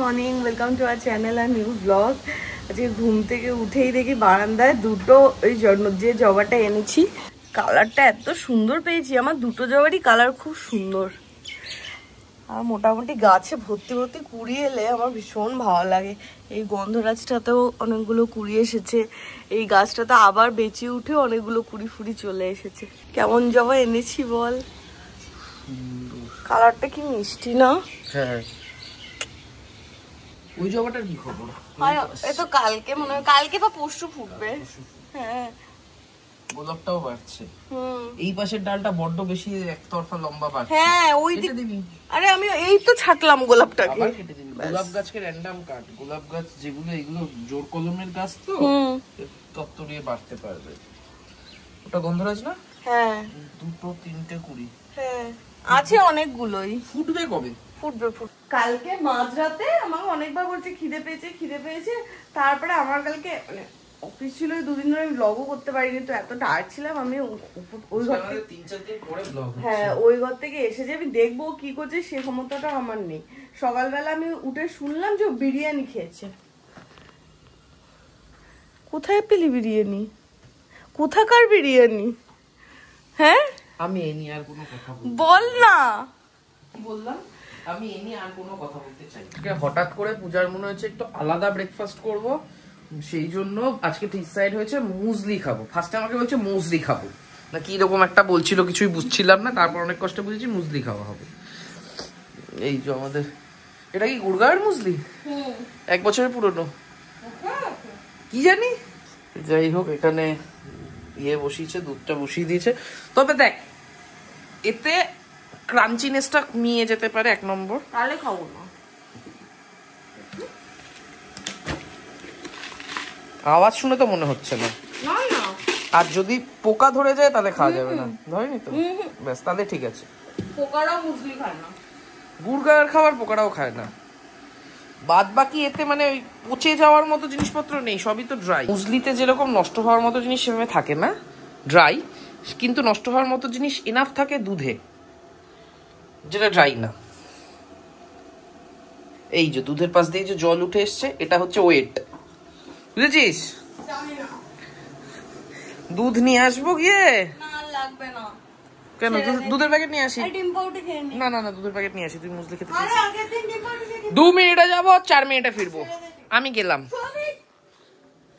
Morning, welcome to our channel আর new blog. আজকে ঘুম থেকে উঠেই দেখি বারান্দায় দুটো ওই যে জবাটা এনেছি, কালারটা এত সুন্দর পেয়েছি। আমার দুটো জবারই কালার খুব সুন্দর, আর মোটামুটি গাছে ভর্তি ভর্তি কুড়ি এলে আমার ভীষণ ভালো লাগে। এই গন্ধরাজটাতেও অনেকগুলো কুড়ি এসেছে, এই গাছটাতে আবার বেঁচে উঠে অনেকগুলো কুড়ি ফুড়ি চলে এসেছে। কেমন জবা এনেছি বল, কালারটা কি মিষ্টি না? হ্যাঁ, ওই জবাটার কি খবর? এ তো কালকে মনে হয়, কালকে বা পরশু ফুটবে। হ্যাঁ, গোলাপটাও বাড়ছে। এই পাশের ডালটা বড্ড বেশি একতরফা লম্বা বাড়ছে। হ্যাঁ, ওই দিক দিবি। আরে আমি এই তো ছাটলাম গোলাপটাকে। আবার কেটে দিবি। গোলাপ গাছকে র‍্যান্ডম কাট। গোলাপ গাছ যেগুলো, এগুলো জোর কলমের গাছ তো তত্তরিয়ে বাড়তে পারবে। ওটা গন্ধরাজ না? হ্যাঁ, দুটো তিনটে কুড়ি। হ্যাঁ, আছে অনেকগুলোই। ফুটবে কবে? ফুটবে। কালকে মাঝরাতে আমাকে অনেকবার বলছে খিদে পেয়েছে। তারপরে আমার কালকে মানে অফিস ছিল, দুদিন ধরে আমি ব্লগও করতে পারিনি, তো এত টায়ার্ড ছিলাম। আমি ওই ঘর থেকে 3-4 দিন পরে ব্লগ হচ্ছে। হ্যাঁ, ওই ঘর থেকে এসে যে আমি দেখবো কি করছে সে ক্ষমতাটা আমার নেই। সকালবেলা আমি উঠে শুনলাম যে বিরিয়ানি খেয়েছে। কোথায় পেলি বিরিয়ানি? কোথাকার বিরিয়ানি? হ্যাঁ, আমি এ নিয়ে আর কোনো কথা বল না। কি বললাম? আমি এ নিয়ে আর কোনো কথা বলতে চাই না। হঠাৎ করে পূজার মনে হচ্ছে একটু আলাদা ব্রেকফাস্ট করব, সেই জন্য আজকে ডিসাইড হয়েছে মুসলি খাবো। ফার্স্টে আমাকে বলছে মুসলি খাবো না কি রকম একটা বলছিল, কিছুই বুঝছিলাম না। তারপর অনেক কষ্টে বুঝেছি মুসলি খাওয়া হবে। এই যে আমাদের এটা কি গুড়গাঁওয়ের মুসলি? 1 বছরের পুরনো, কি জানি। যাই হোক, এখানে ইয়ে বসিয়েছে, দুধটা বসিয়ে দিয়েছে। তবে দেখ, এতে ক্রাঞ্চিনেসটা নিয়ে যেতে পারে 1 নম্বর। তাহলে খাবো না। আওয়াজ শুনে তো মনে হচ্ছে না। আর যদি পোকা ধরে যায় তাহলে খাওয়া যাবে না। ধরেনি তো? ব্যাস, তাহলে ঠিক আছে। পোকারাও মুসলি খায় না, গুড়গাঁয়ের খাবার পোকারাও খায় না। বাদ বাকি এতে মানে ওই পচে যাওয়ার মতো জিনিসপত্র নেই, সবই তো ড্রাই। মুসলিতে যেরকম নষ্ট হওয়ার মতো জিনিস সেভাবে থাকে না, ড্রাই, কিন্তু নষ্ট হওয়ার মতো জিনিস এনাফ থাকে দুধে, যেটা ড্রাই না। এই যে দুধের পাশ দিয়ে যে জল উঠে এসছে, এটা হচ্ছে ওয়েট, বুঝেছিস? দুধ নিয়ে আসবো গিয়ে? না, লাগবে না। কেন? দুধের প্যাকেট নিয়ে আসি। ডিম পাউডার খেয়ে নি। না না না, দুধের প্যাকেট নিয়ে আসি। তুই মুসলি খেতে আরে আগের দিন ডিম পাউডার খেয়ে 2 মিনিটে যাবো, 4 মিনিটে ফিরবো। আমি গেলাম।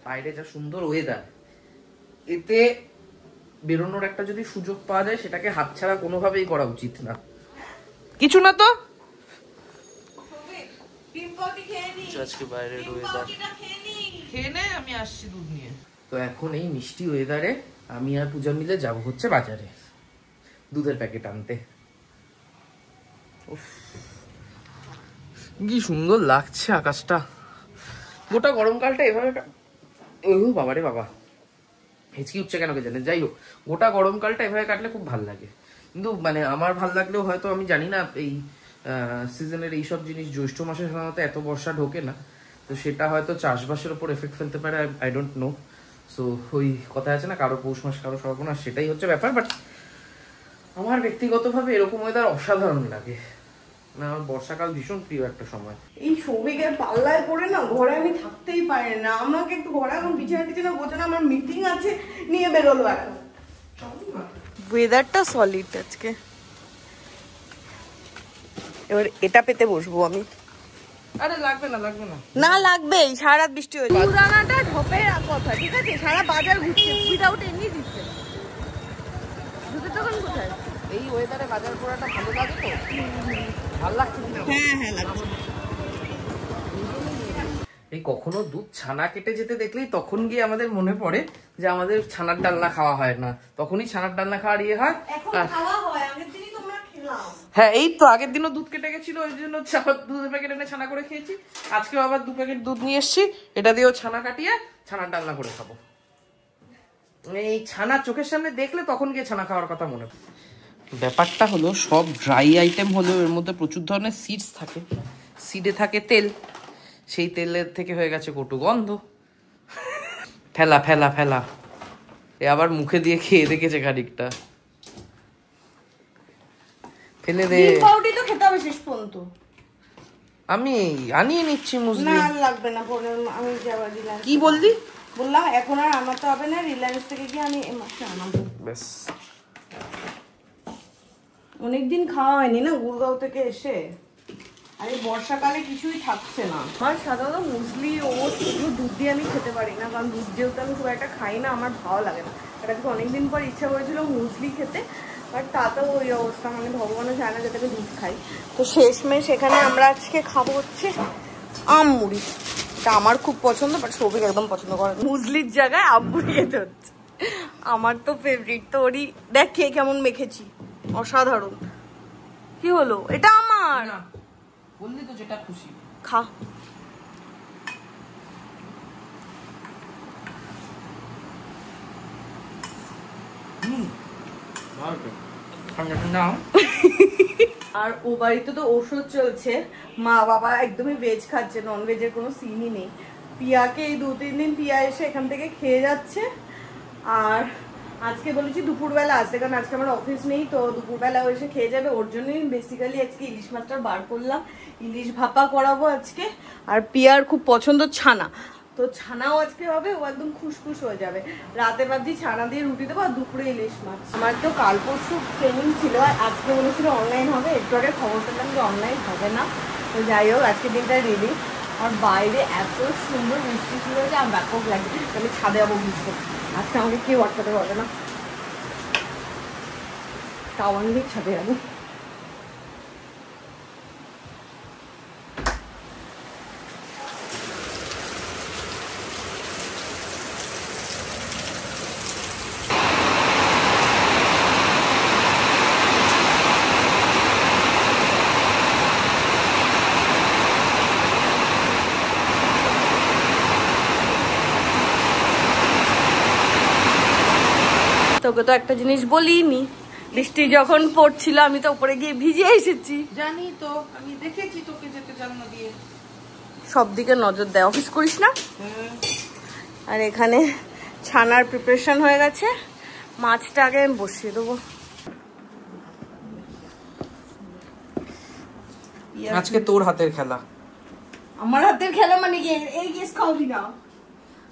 বাইরে যা সুন্দর ওয়েদার, এতে বেরোনোর একটা যদি সুযোগ পাওয়া যায় সেটাকে হাতছাড়া কোনোভাবেই করা উচিত না। কিছু না তো, ডিম পাউডার খেয়ে নি। আজকে বাইরের ওয়েদার খেয়ে নে, আমি আসছি দুধ নিয়ে। তো এখন এই মিষ্টি ওয়েদারে আমি আর পূজা মিলে যাব হচ্ছে বাজারে দুধের প্যাকেট আনতে। কি সুন্দর লাগছে আকাশটা, গোটা গরমকালটা এভাবে। বাবারে বাবা, হেঁচকি উঠছে কেন কে জানে। যাই হোক, গোটা গরমকালটা এভাবে কাটলে খুব ভাল লাগে। কিন্তু মানে আমার ভাল লাগলেও হয়তো আমি জানি না এই সিজনের এইসব জিনিস জ্যৈষ্ঠ মাসে সাধারণত এত বর্ষা ঢোকে না, তো সেটা হয়তো চাষবাসের উপর এফেক্ট ফেলতে পারে। I don't know. সো ওই কথা আছে না, কারো পৌষ মাস কারো সর্বনাশ, সেটাই হচ্ছে ব্যাপার। বাট আমার ব্যক্তিগতভাবে এরকম ওয়েদার অসাধারণ লাগে। না, আমার বর্ষাকাল ভীষণ প্রিয় একটা সময়। এই সৌভিকের পাল্লায় পড়ে না ঘরে আমি থাকতেই পারি না। আমাকে একটু ঘরে এখন বিছানা গোছানো, আমার মিটিং আছে, নিয়ে বেরোলো এখন। ওয়েদারটা সলিড আজকে। এবার এটা পেতে বসবো আমি। আরে লাগবে না না, লাগবেই। সারা রাত বৃষ্টি হয়েছে, পুরানাটা ঢপে কথা, ঠিক আছে? সারা বাজার ঘুরছে, উইদাউট এমনি দিচ্ছে। দুধের দোকান কোথায়? এই ওয়েদারে বাজার করাটা ভালো লাগে তো? ভালো লাগছে। হ্যাঁ লাগছে। এই কখনো দুধ ছানা কেটে যেতে দেখলেই তখন গিয়ে আমাদের মনে পড়ে যে আমাদের ছানার ডালনা খাওয়া হয় না, তখনই ছানার ডালনা খাওয়ার ইয়ে হয়। হ্যাঁ, এই তো আগের দিনও দুধ কেটে গেছিল, ওই জন্য দুধের প্যাকেট এনে ছানা করে খেয়েছি। আজকেও আবার 2 প্যাকেট দুধ নিয়ে এসছি, এটা দিয়েও ছানা কাটিয়ে ছানার ডালনা করে খাবো। এই ছানা চোখের সামনে দেখলে তখন গিয়ে ছানা খাওয়ার কথা মনে পড়ে। ব্যাপারটা হলো, সব ড্রাই আইটেম হলেও এর মধ্যে প্রচুর ধরনের সিডস থাকে, সিডে থাকে তেল, সেই তেলের থেকে হয়ে গেছে কটু গন্ধ। ফেলা ফেলা ফেলা। এ আবার মুখে দিয়ে খেয়ে দেখেছে খানিকটা, ফেলে দে। ডিম পাউডার তো খেতে হবে শেষ পর্যন্ত। আমি আনিয়ে নিচ্ছি মুসলি। না লাগবে না, আমি যাবো রিলায়েন্স। কি বললি? বললাম এখন আর আনাতে হবে না, রিলায়েন্স থেকে গিয়ে আমি এই মাসে আনাবো। ব্যাস, অনেকদিন খাওয়া হয়নি না গুড়গাঁও থেকে এসে, আর এই বর্ষাকালে কিছুই থাকছে না। আমার সাধারণত মুসলি ওটস এগুলো দুধ দিয়ে আমি খেতে পারি না, কারণ দুধ যেহেতু আমি খুব একটা খাই না, আমার ভালো লাগে না। এটা থেকে অনেকদিন পর ইচ্ছা করেছিল মুসলি খেতে, বাট তাতেও ওই অবস্থা, মানে ভগবানও চায় না যাতে আমি দুধ খাই। তো শেষমেশ এখানে আমরা আজকে খাবো হচ্ছে আম মুড়ি। এটা আমার খুব পছন্দ, বাট সৌভিক একদম পছন্দ করে। মুসলির জায়গায় আম মুড়ি খেতে হচ্ছে, আমার তো ফেভারিট। তো ওরই দেখ খেয়ে কেমন মেখেছি, অসাধারণ। কি হলো? এটা আমার না বললি তো যেটা খুশি খা। আর ও বাড়িতে তো ওষুধ চলছে, মা বাবা একদমই ভেজ খাচ্ছে, নন ভেজের কোনো সিনই নেই। পিয়াকে এই 2-3 দিন পিয়া এসে এখান থেকে খেয়ে যাচ্ছে। আর আজকে বলেছি দুপুরবেলা আসতে, কারণ আজকে আমার অফিস নেই, তো দুপুরবেলা এসে খেয়ে যাবে। ওর জন্যই বেসিক্যালি আজকে ইলিশ মাছটা বার করলাম, ইলিশ ভাপা করাবো আজকে। আর পিয়ার খুব পছন্দ ছানা, তো ছানাও আজকে হবে, ও একদম খুশখুশ হয়ে যাবে। রাতে ভাবছি ছানা দিয়ে রুটি দেবো, আর দুপুরে ইলিশ মাছ। আমার তো কাল পরশু ট্রেনিং ছিল, আর আজকে বলেছিল অনলাইন হবে, একটু আগে খবর পেলাম যে অনলাইন হবে না। তো যাই হোক আজকের দিনটা রিলিফ। আর বাইরে এত সুন্দর বৃষ্টি ছিল যে আমার ব্যাপক লাগে, আমি ছাদে যাবো বুঝতে। আজকে আমাকে কেউ আটকাতে পারবে না, টাওয়ান দিয়ে ছাদে যাবো। তোকে তো একটা জিনিস বলিনি, বৃষ্টি যখন পড়ছিল আমি তো উপরে গিয়ে ভিজে এসেছি। জানি তো, আমি দেখেছি তোকে যেতে জানলা দিয়ে। সব দিকে নজর দেয়, অফিস করিস না। আর এখানে ছানার প্রিপারেশন হয়ে গেছে, মাছটা আগে আমি বসিয়ে দেবো। আজকে তোর হাতের খেলা। আমার হাতের খেলা মানে কি? এই কেস খাওয়াবি না।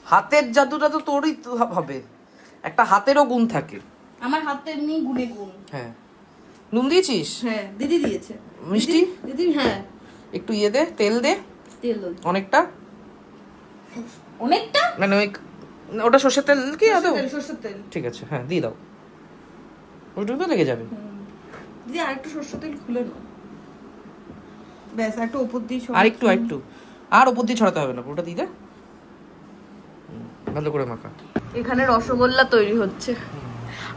হাতের জাদুটা তো তোরই হবে, একটা হাতেরও গুণ থাকে। আমার হাতে এমনি গুণে গুণ। হ্যাঁ, নুন দিয়েছিস? হ্যাঁ দিদি দিয়েছে। মিষ্টি দিদি? হ্যাঁ। একটু ইয়ে দে, তেল দে। তেল অনেকটা? অনেকটা মানে ওই ওটা সর্ষের তেল কি আদৌ? সরষের তেল। ঠিক আছে, হ্যাঁ দিয়ে দাও, ওইটুকু লেগে যাবে। দিদি আর একটু সরষের তেল খুলে নাও, ব্যাস। একটা উপর দিয়ে আর একটু আর উপর দিয়ে ছড়াতে হবে না, পুরোটা দিয়ে দে, ভালো করে মাখা। এখানে রসগোল্লা তৈরি হচ্ছে।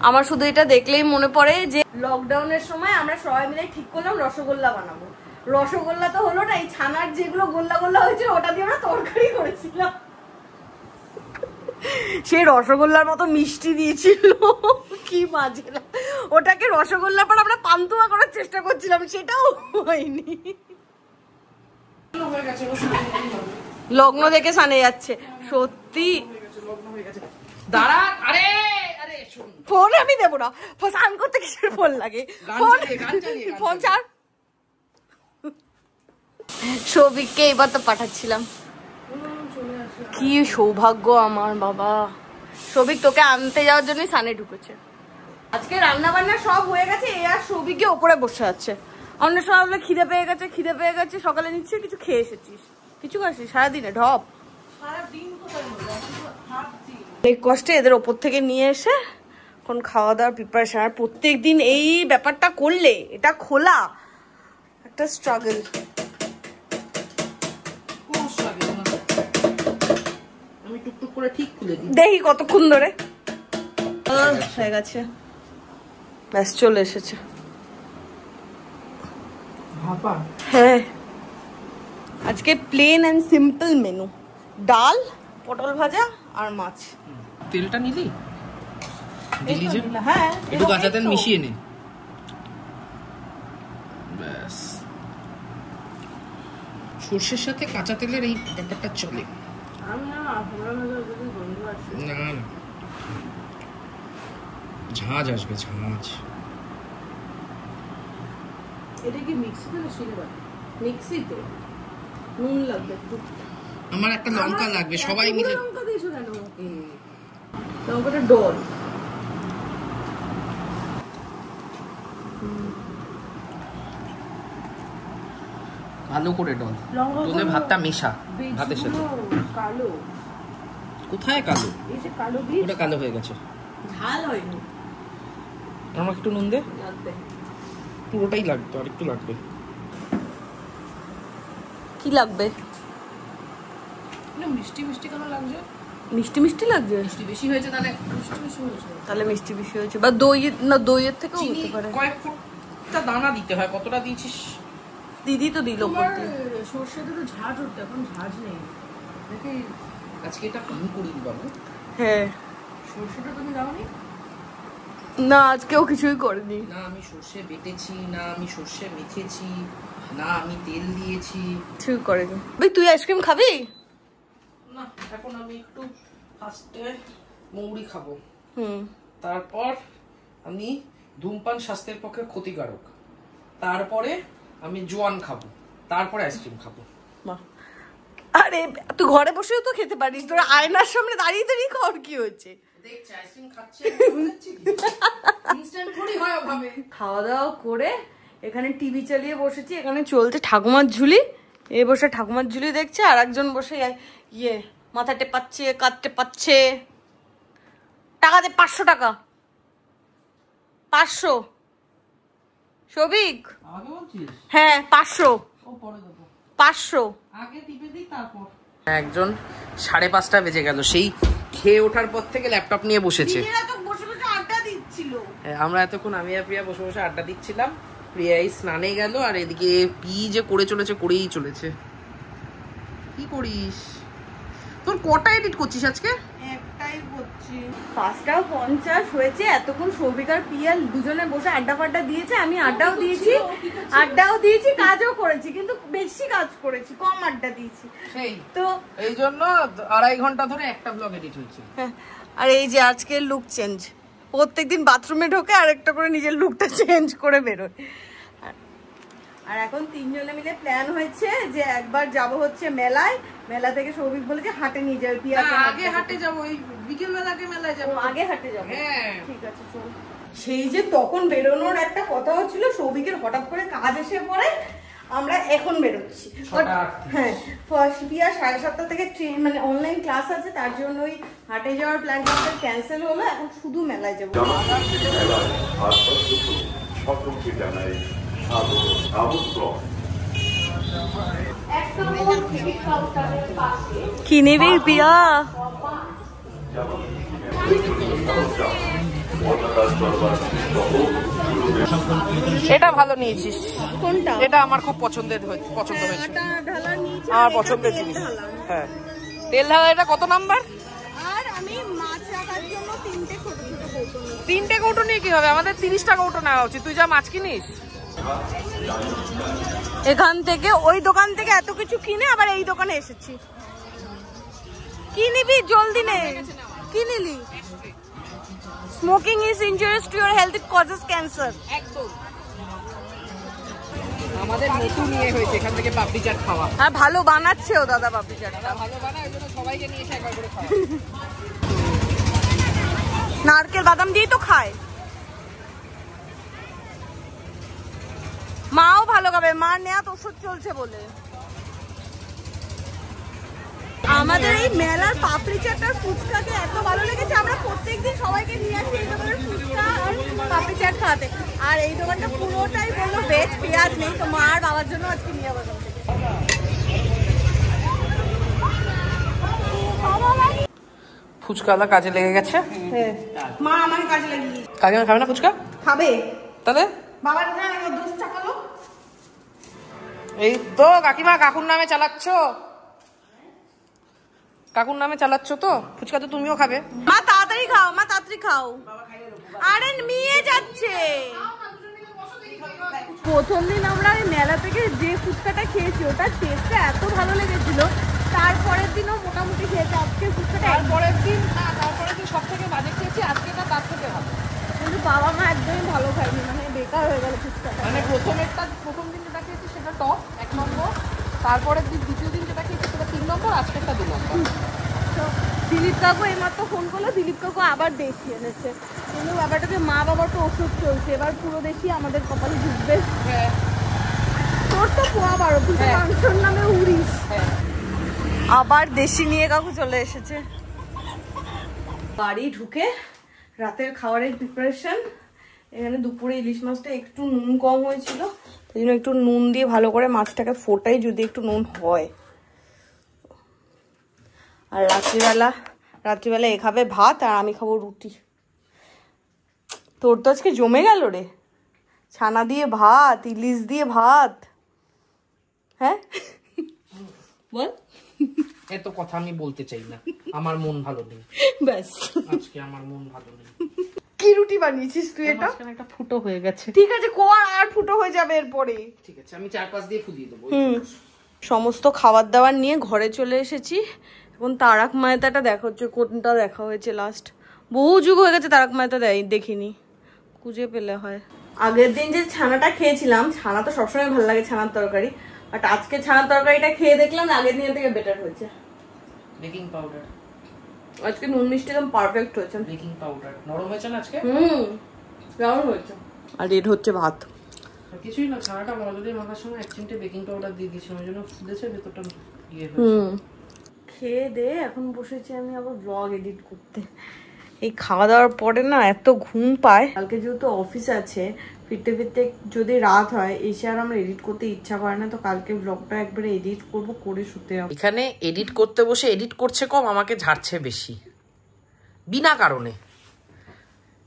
আমার শুধু এটা দেখলেই মনে পড়ে যে লকডাউনের সময় আমরা সবাই মিলে ঠিক করলাম রসগোল্লা বানাবো। রসগোল্লা তো হলো না, এই ছানার যেগুলো গোল্লা গোল্লা হয়েছিল ওটা দিয়ে আমরা তরকারি করেছিলাম। সেই রসগোল্লার মতো মিষ্টি দিয়েছিল, কি বাজে। ওটাকে রসগোল্লার পর আমরা পান্তুয়া করার চেষ্টা করছিলাম, সেটাও হয়নি। লগ্ন দেখে সানে যাচ্ছে সত্যি। দাঁড়া, আরে ফোন আমি দেবো না, স্নান করতে কিসের ফোন লাগে? ফোন ছাড়। সৌভিককে এবার তো পাঠাচ্ছিলাম, কি সৌভাগ্য আমার বাবা। সৌভিক তোকে আনতে যাওয়ার জন্যই সানে ঢুকেছে। আজকে রান্না বান্না সব হয়ে গেছে, এ আর সৌভিককে ওপরে বসে আছে। অন্য সময় বলে খিদে পেয়ে গেছে, সকালে নিচ্ছে কিছু খেয়ে এসেছিস, কিছু খাসিস সারাদিনে ঢপ। অনেক কষ্টে এদের ওপর থেকে নিয়ে এসে এখন খাওয়া দাওয়ার প্রিপারেশন। আর প্রত্যেকদিন এই ব্যাপারটা করলে, এটা খোলা একটা স্ট্রাগল। আমি টুকটুক করে ঠিক খুলে দিই, দেখি কতক্ষণ ধরে হয়ে গেছে, ব্যাস চলে এসেছে। হ্যাঁ, আজকে প্লেন এন্ড সিম্পল মেনু, ডাল, পটল ভাজা আর মাছ। তেলটা নিলি? দিলি যে? হ্যাঁ, একটু কাঁচা তেল মিশিয়ে নে, ব্যাস। সর্ষের সাথে কাঁচা তেলের এই ব্যাপারটা চলে না, ঝাঁঝ আসবে, ঝাঁঝ। এটা কি মিক্সিতে না শিলবাটা? মিক্সিতে। নুন লাগবে একটু। আমার একটা লঙ্কা লাগবে, সবাই মিলে। লঙ্কা দিয়েছো কেন? লঙ্কাটা ডল। ভালো করে ডল, ডলে ভাতটা মেশা ভাতের সাথে। কালো কোথায় কালো? এই যে কালো বীজ, ওটা কালো হয়ে গেছে, ঝাল হয়নি। আমাকে একটু নুন দে। লাগবে, পুরোটাই লাগবে, আর একটু লাগবে। কি লাগবে? মিষ্টি মিষ্টি কেন লাগছে? মিষ্টি মিষ্টি লাগছে। মিষ্টি বেশি হয়েছে তাহলে, মিষ্টি বেশি হয়েছে তাহলে মিষ্টি বেশি হয়েছে, বা দই না, দইয়ের থেকেও হতে পারে। কয়েক ফুটটা দানা দিতে হয়। কতটা দিয়েছিস? দিদি তো দিল। সর্ষেটা তো ঝাঁঝ উঠতে, এখন ঝাঁঝ নেই দেখি। আজকে এটা পান করে দিবাবু। হ্যাঁ, সর্ষেটা তুমি দাওনি? না আজকেও কিছুই করেনি। না আমি সর্ষে বেটেছি, না আমি সর্ষে মেখেছি, না আমি তেল দিয়েছি, কিছুই করেনি। ভাই তুই আইসক্রিম খাবি? না এখন আমি একটু ফার্স্টে মৌরি খাবো, হুম, তারপর আমি ধূমপান স্বাস্থ্যের পক্ষে ক্ষতিকারক, তারপরে আমি জোয়ান খাবো, তারপরে আইসক্রিম খাবো। বাহ। আরে তুই ঘরে বসেও তো খেতে পারিস, তোর আয়নার সামনে দাঁড়িয়ে দাঁড়িয়ে খাওয়ার কি হয়েছে? দেখছি আইসক্রিম খাচ্ছে, ইনস্ট্যান্ট থোড়ি হয় ওভাবে। খাওয়া দাওয়া করে এখানে টিভি চালিয়ে বসেছি, এখানে চলছে ঠাকুমার ঝুলি। এ বসে ঠাকুমার ঝুলি দেখছে, আর একজন বসে ইয়ে মাথা টেপাচ্ছে, কাঁধ টেপাচ্ছে। টাকা দে, 500 টাকা। 500 সবিক। আগে বলছিস? হ্যাঁ 500। ও পরে দেবো। 500 আগে টিপে দিই তারপর। একজন 5:30 বেজে গেল, সেই খেয়ে ওঠার পর থেকে ল্যাপটপ নিয়ে বসেছে। বসে বসে আড্ডা দিচ্ছিল। আমরা এতক্ষণ আমি আর প্রিয়া বসে বসে আড্ডা দিচ্ছিলাম। প্রিয়া এই স্নানে গেল, আর এদিকে পি যে করে চলেছে, করেই চলেছে। কি করিস? তোর কটা এডিট করছিস আজকে? একটাই করছি। 5:50 হয়েছে। এতক্ষণ সৌভিক আর পিয়াল দুজনে বসে আড্ডা ফাড্ডা দিয়েছে, আমি আড্ডাও দিয়েছি, কাজও করেছি, কিন্তু বেশি কাজ করেছি, কম আড্ডা দিয়েছি। সেই তো এই জন্য 2.5 ঘন্টা ধরে একটা ব্লগ এডিট হয়েছে। আর এই যে আজকে লুক চেঞ্জ, প্রত্যেকদিন বাথরুমে ঢোকে আর একটা করে নিজের লুকটা চেঞ্জ করে বেরোয়। আর এখন 3 জনে মিলে প্ল্যান হয়েছে যে একবার যাব হচ্ছে মেলায়, মেলা থেকে সৌভিক বলে যে হাটে নিয়ে যাবে পিয়া। আগে হাটে যাবো, ওই বিকেল বেলাকে মেলায় যাবো। আগে হাটে যাবো, হ্যাঁ ঠিক আছে চল। সেই যে তখন বেরোনোর একটা কথা হচ্ছিল, সৌভিকের হঠাৎ করে কাজ এসে পড়ে, আমরা এখন বেরোচ্ছি। হ্যাঁ, পিয়া 7:30 থেকে ট্রেন, মানে অনলাইন ক্লাস আছে, তার জন্য ওই হাটে যাওয়ার প্ল্যানটা ক্যান্সেল হলো। এখন শুধু মেলায় যাবো। কি নিবি পিয়া? এটা ভালো নিয়েছিস। কোনটা? এটা আমার খুব পছন্দ হয়েছে। আমার পছন্দের জিনিস। হ্যাঁ, তেল ঢালা। এটা কত নাম্বার? আর আমি মাছ রাখার জন্য 3টে ছোট ছোট কৌটো নিই। 3টে কৌটো নিয়ে কি হবে? আমাদের 30টা কৌটো নেওয়া উচিত। তুই যা মাছ কিনিস এখান থেকে, ওই দোকান থেকে এত কিছু কিনে আবার এই দোকানে এসেছি। কি নিবি? জলদি নে। কি নিলি? Smoking is injurious to your health, it causes cancer. একদম। আমাদের নতুন নিয়ে হয়েছে এখান থেকে পাপড়ি চাট খাওয়া। আর ভালো বানাচ্ছেও দাদা পাপড়ি চাটটা। ভালো বানায়, ওই জন্য সবাইকে নিয়ে এসে একবার করে খাওয়া। নারকেল বাদাম দিয়েই তো খায়। মাও ভালো খাবে, মার নেয়াত ওষুধ চলছে বলে। আমাদের এই মেলার পাপড়ি চাট আর ফুচকাকে এত ভালো লেগেছে, আমরা প্রত্যেকদিন সবাইকে নিয়ে আসি এই দোকানের ফুচকা আর পাপড়ি চাট খাওয়াতে। আর এই দোকানটা পুরোটাই বললো ভেজ, পেঁয়াজ নেই, তো মা আর বাবার জন্য আজকে নিয়ে যাবো। ফুচকালা কাজে লেগে গেছে। হ্যাঁ, মা আমাকে কাজে লাগিয়ে। কাকিমা খাবে না ফুচকা? খাবে। তাহলে বাবার দোষ চাপালো। এই তো কাকিমা কাকুর নামে চালাচ্ছ, কাকুর নামে চালাচ্ছ তো। ফুচকা তো তুমিও খাবে। মা তাড়াতাড়ি খাও, মা তাড়াতাড়ি খাও। আরে নিয়ে যাচ্ছে। প্রথম দিন আমরা ওই মেলা থেকে যে ফুচকাটা খেয়েছি, ওটার টেস্টটা এত ভালো লেগেছিল, তারপরের দিনও মোটামুটি খেয়েছে। আজকে ফুচকাটা তারপরের দিন সব থেকে বাজে খেয়েছি, আজকেটা তার থেকে ভালো। কিন্তু বাবা মা একদমই ভালো খায়নি, মানে বেকার হয়ে গেল ফুচকাটা। মানে প্রথম দিন যেটা খেয়েছি সেটা টপ 1 নম্বর, তারপরে দ্বিতীয় দিন যেটা খেয়েছি সেটা 3 নম্বর, আজকেরটা 2 নম্বর। তো দিলীপ কাকু এইমাত্র ফোন করলো, দিলীপ কাকু আবার দেশি এনেছে, কিন্তু ব্যাপারটাতে মা বাবার তো ওষুধ চলছে, এবার পুরো দেশি আমাদের কপালে ঢুকবে। হ্যাঁ তোর তো পোয়া 12, তুই তো মাংসর নামে উড়িস। আবার দেশি নিয়ে কাকু চলে এসেছে। বাড়ি ঢুকে রাতের খাবারের প্রিপারেশন। এখানে দুপুরে ইলিশ মাছটা একটু নুন কম হয়েছিল, তাই জন্য একটু নুন দিয়ে ভালো করে মাছটাকে ফোটাই, যদি একটু নুন হয়। আর রাত্রিবেলা এ খাবে ভাত আর আমি খাবো রুটি। তোর তো আজকে জমে গেল রে, ছানা দিয়ে ভাত, ইলিশ দিয়ে ভাত। হ্যাঁ বল। এত কথা আমি বলতে চাই না, আমার মন ভালো নেই। ব্যাস, আজকে আমার মন ভালো নেই। কি রুটি বানিয়েছিস তুই? এটা একটা ফুটো হয়ে গেছে। ঠিক আছে, কর, আর ফুটো হয়ে যাবে এরপরে। ঠিক আছে, আমি 4-5 দিয়ে ফুদিয়ে দেবো। সমস্ত খাবার দাবার নিয়ে ঘরে চলে এসেছি। এখন তারক মেহতাটা দেখা হচ্ছে, কোনটা দেখা হয়েছে লাস্ট? বহু যুগ হয়ে গেছে তারক মেহতা দেখিনি, খুঁজে পেলে হয়। আগের দিন যে ছানাটা খেয়েছিলাম, ছানা তো সবসময় ভালো লাগে, ছানার তরকারি, বাট আজকে ছানার তরকারিটা খেয়ে দেখলাম আগের দিনের থেকে বেটার হয়েছে। বেকিং পাউডার, আজকে নুন মিষ্টি একদম পারফেক্ট হয়েছে। বেকিং পাউডার নরম হয়েছে না আজকে? নরম হয়েছে। আর রেড হচ্ছে ভাত। কিছুই না, ছানাটা মজুদের মাখার সময় 1 চিমটে বেকিং পাউডার দিয়ে দিয়েছিলাম, ওই জন্য ফুলেছে ভেতরটা ইয়ে হয়েছে। খেয়ে দে এখন বসেছি আমি আবার ব্লগ এডিট করতে। এই খাওয়া দাওয়ার পরে না এত ঘুম পায়, কালকে যেহেতু অফিস আছে, ফিরতে ফিরতে যদি রাত হয়, এসে আর আমার এডিট করতে ইচ্ছা করে না। তো কালকে ব্লগটা একবারে এডিট করবো, করে শুতে হবে। এখানে এডিট করতে বসে এডিট করছে কম, আমাকে ঝাড়ছে বেশি, বিনা কারণে।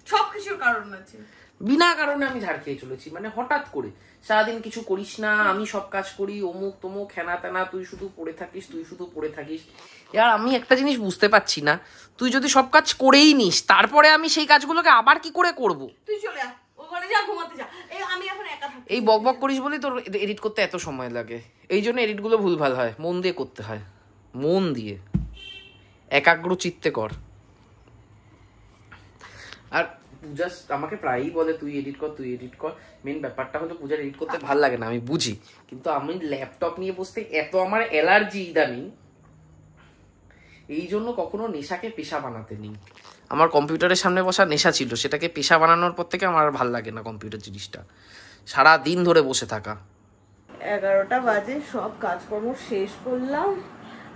সবকিছুর কারণ আছে, বিনা কারণে আমি ঝাড় খেয়ে চলেছি, মানে হঠাৎ করে। সারাদিন কিছু করিস না, আমি সব কাজ করি, অমুক তমুক হেনা তেনা, তুই শুধু পড়ে থাকিস। এবার আমি একটা জিনিস বুঝতে পারছি না, তুই যদি সব কাজ করেই নিস, তারপরে আমি সেই কাজগুলোকে আবার কি করে করব? তুই চলে যা, ওখানে যা, ঘুমাতে যা। আমি এখন একা থাকি। এই বকবক করিস বলেই তোর এডিট করতে এত সময় লাগে, এই জন্য এডিটগুলো ভুলভাল হয়। মন দিয়ে করতে হয়, মন দিয়ে একাগ্র চিত্তে কর। আর পূজা আমাকে প্রায়ই বলে তুই এডিট কর। মেন ব্যাপারটা হলো পূজার এডিট করতে ভালো লাগে না, আমি বুঝি, কিন্তু আমি ল্যাপটপ নিয়ে বসতে এত আমার অ্যালার্জি ইদানিং, এই জন্য কখনো নেশাকে পেশা বানাতে নেই। আমার কম্পিউটারের সামনে বসা নেশা ছিল, সেটাকে পেশা বানানোর পর থেকে আমার ভালো লাগে না কম্পিউটার জিনিসটা, সারা দিন ধরে বসে থাকা। 11টা বাজে, সব কাজকর্ম শেষ করলাম।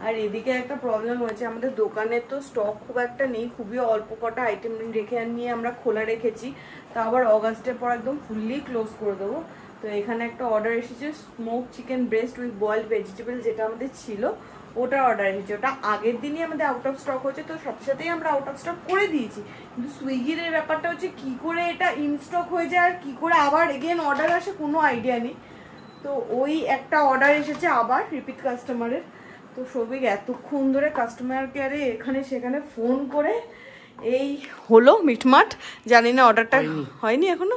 আর এদিকে একটা প্রবলেম হয়েছে, আমাদের দোকানে তো স্টক খুব একটা নেই, খুবই অল্প কটা আইটেম রেখে নিয়ে আমরা খোলা রেখেছি, তা আবার অগাস্টের পর একদম ফুললি ক্লোজ করে দেবো। তো এখানে একটা অর্ডার এসেছে, smoke chicken breast with boiled vegetable, যেটা আমাদের ছিল ওটা অর্ডার এসেছে। ওটা আগের দিনই আমাদের আউট অফ স্টক হয়েছে, তো সব সাথেই আমরা আউট অফ স্টক করে দিয়েছি। কিন্তু সুইগির এই ব্যাপারটা হচ্ছে কি করে এটা ইন স্টক হয়ে যায় আর কি করে আবার এগেন অর্ডার আসে, কোনো আইডিয়া নেই। তো ওই একটা অর্ডার এসেছে আবার রিপিট কাস্টমারের। তো সবিক এতক্ষণ ধরে কাস্টমার কেয়ারে এখানে সেখানে ফোন করে এই হলো মিটমাট, জানি না অর্ডারটা হয়নি এখনো,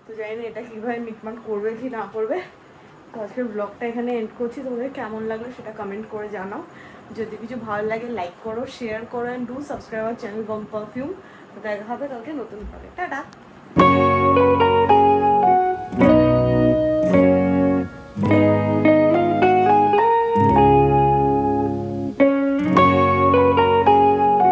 তো জানি না এটা কিভাবে মিটমাট করবে কি না করবে। তো আজকের ব্লগটা এখানে এন্ড করছি, তোমাদের কেমন লাগলো সেটা কমেন্ট করে জানাও। যদি কিছু ভালো লাগে লাইক করো, শেয়ার করো, and do subscribe our channel Bong perfume. দেখা হবে কালকে নতুন ভাবে। টাটা।